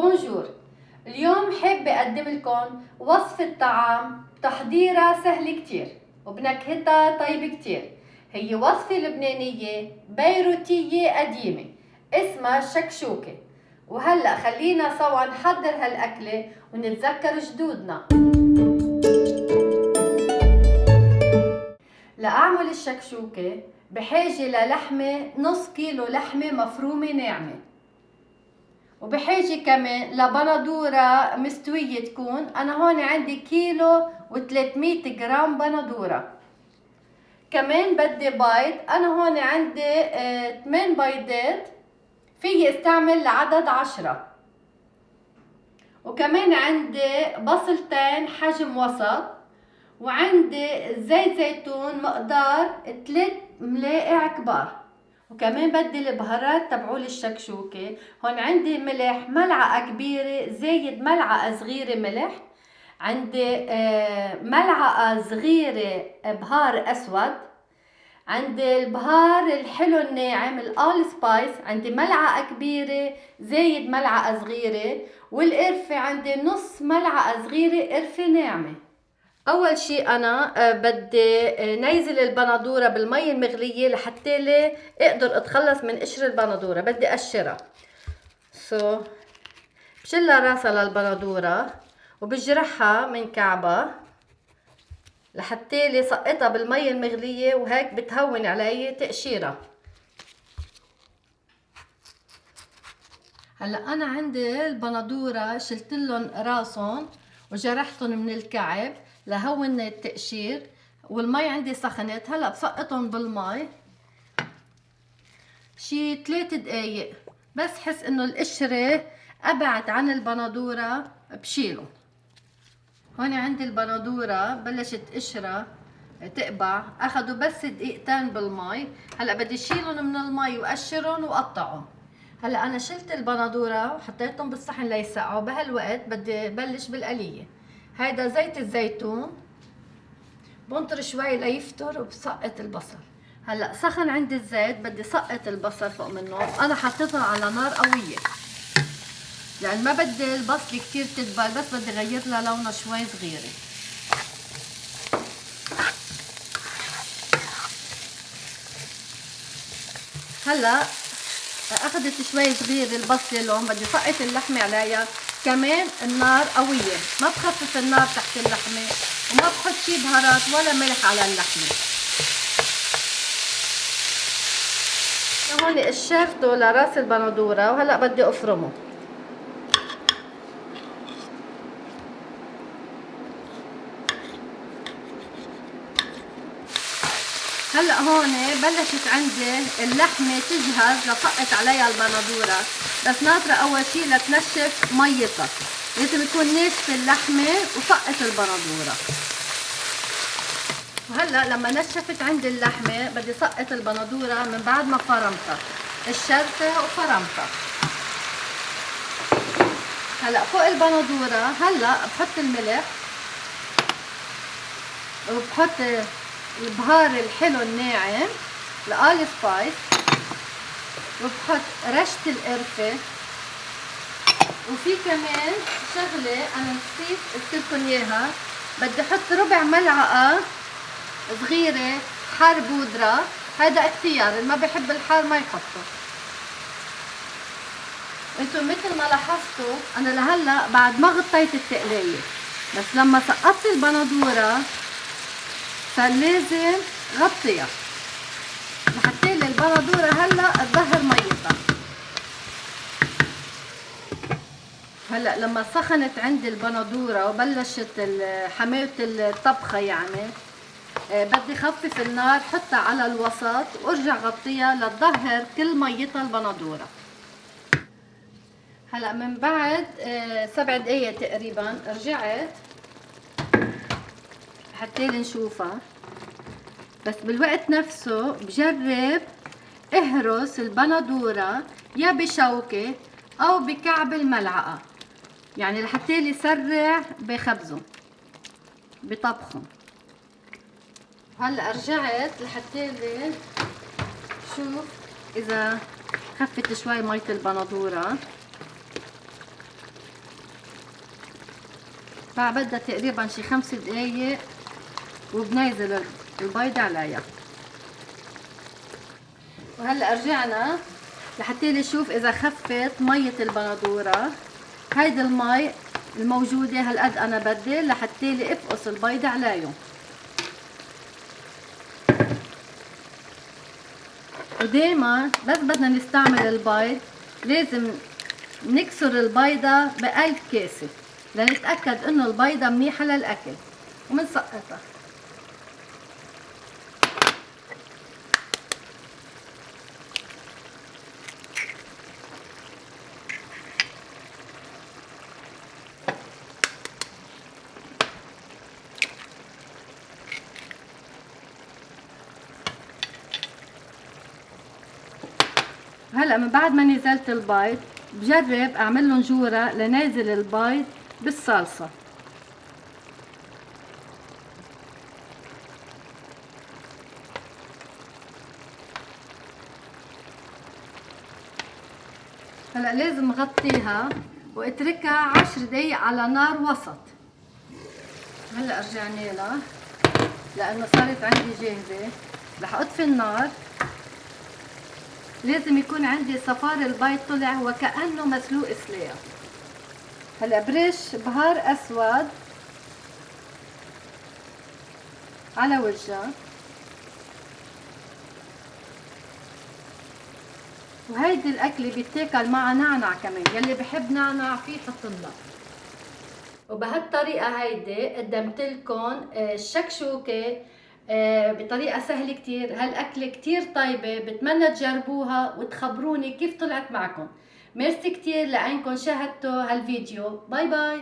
بونجور. اليوم حابة أقدم لكم وصفة طعام تحضيرها سهل كتير وبنكهتها طيب كتير. هي وصفة لبنانية بيروتية قديمة اسمها الشكشوكة. وهلأ خلينا سوا نحضر هالأكلة ونتذكر جدودنا. لأعمل الشكشوكة بحاجة للحمة نص كيلو لحمة مفرومة ناعمة، وبحاجة كمان لبندورة مستوية تكون. أنا هون عندي كيلو و300 جرام بندورة. كمان بدي بيض، أنا هون عندي 8 بيضات، فيي استعمل لعدد 10. وكمان عندي بصلتين حجم وسط، وعندي زيت زيتون مقدار 3 ملاعق كبار. وكمان بدي البهارات تبعول الشكشوكة. هون عندي ملح ملعقة كبيرة زايد ملعقة صغيرة ملح، عندي ملعقة صغيرة بهار أسود، عندي البهار الحلو الناعم الآل سبايس عندي ملعقة كبيرة زايد ملعقة صغيرة، والقرفة عندي نص ملعقة صغيرة قرفة ناعمة. اول شي انا بدي نيزل البندوره بالمي المغليه لحتى لي اقدر اتخلص من قشر البندوره. بدي اقشرها بشيلها راسها للبندوره وبجرحها من كعبها لحتى لي سقطها بالمي المغليه، وهيك بتهون علي تقشيرها. هلا انا عندي البندوره شلتلن راسهم وجرحتهم من الكعب لهون التقشير، والمي عندي سخنت. هلا بسقطهم بالمي شي 3 دقايق، بس حس انه القشره ابعد عن البندوره بشيلهم. هون عندي البندوره بلشت قشرة تقبع، اخذوا بس دقيقتين بالمي. هلا بدي شيلهم من المي وقشرهم وقطعهم. هلا انا شلت البندوره وحطيتهم بالصحن ليسقعوا. بهالوقت بدي بلش بالقليه. هيدا زيت الزيتون بنطر شوي ليفتر وبسقط البصل. هلا سخن عندي الزيت، بدي سقط البصل فوق منه. انا حطيتهم على نار قويه يعني ما بدي البصل كتير تدبل، بس بدي غير لها لونها شوي صغيره. هلا اخذت شوي صغير البصله لون، بدي سقط اللحمه عليها. كمان النار قويه، ما بخفف النار تحت اللحمه وما بحط شي بهارات ولا ملح على اللحمه. هون قشرته لراس البندوره وهلا بدي افرمه. هلا هون بلشت عندي اللحمه تجهز لسقط عليها البندوره، بس ناطره اول شي لتنشف ميتها. لازم تكون ناشفه اللحمه وسقط البندوره. وهلا لما نشفت عندي اللحمه بدي سقط البندوره من بعد ما فرمتها، قشرتها وفرمتها. هلا فوق البندوره هلا بحط الملح وبحط البهار الحلو الناعم الآل سبايس، وبحط رشة القرفة. وفي كمان شغلة أنا نسيت قلتلكن إياها، بدي أحط ربع ملعقة صغيرة حار بودرة. هذا اختيار، اللي ما بحب الحار ما يحطه. انتو مثل ما لاحظتوا أنا لهلا بعد ما غطيت التقلية، بس لما سقطت البندورة فلازم غطيها لحتى البندوره هلا تظهر ميتها. هلا لما سخنت عندي البندوره وبلشت حمايه الطبخه يعني بدي خفف النار، حطها على الوسط وارجع غطيها لتظهر كل ميتها البندوره. هلا من بعد 7 دقايق تقريبا رجعت حتى نشوفها، بس بالوقت نفسه بجرب اهرس البندوره يا بشوكه او بكعب الملعقه، يعني لحتى يسرع بخبزهم بطبخهم. هلا رجعت لحتى شوف اذا خفت شوي مية البندوره. فبدها تقريبا شي 5 دقايق وبنزل البيض عليها. وهلا رجعنا لحتى نشوف اذا خفت مية البندورة. هيدي المي الموجودة هالقد انا بدي لحتى لي افقص البيض عليهم. ودايما بس بدنا نستعمل البيض لازم نكسر البيضة بقلب كاسة لنتأكد انه البيضة منيحة للأكل ومنسقطها. هلا من بعد ما نزلت البيض بجرب اعمل لهم جوره لنازل البيض بالصلصه. هلا لازم اغطيها واتركها 10 دقايق على نار وسط. هلا رجعنا لها لانه صارت عندي جاهزه. رح اطفي النار. لازم يكون عندي صفار البيض طلع وكأنه مسلوق سليق. هلا برش بهار اسود على وجهها. وهيدي الاكله بيتاكل مع نعناع كمان، يلي بحب نعناع فيه حط لنا. وبهالطريقه هيدي قدمت لكم الشكشوكه بطريقه سهله كتير. هالاكله كتير طيبه، بتمنى تجربوها وتخبروني كيف طلعت معكم. ميرسي كتير لانكم شاهدتوا هالفيديو. باي باي.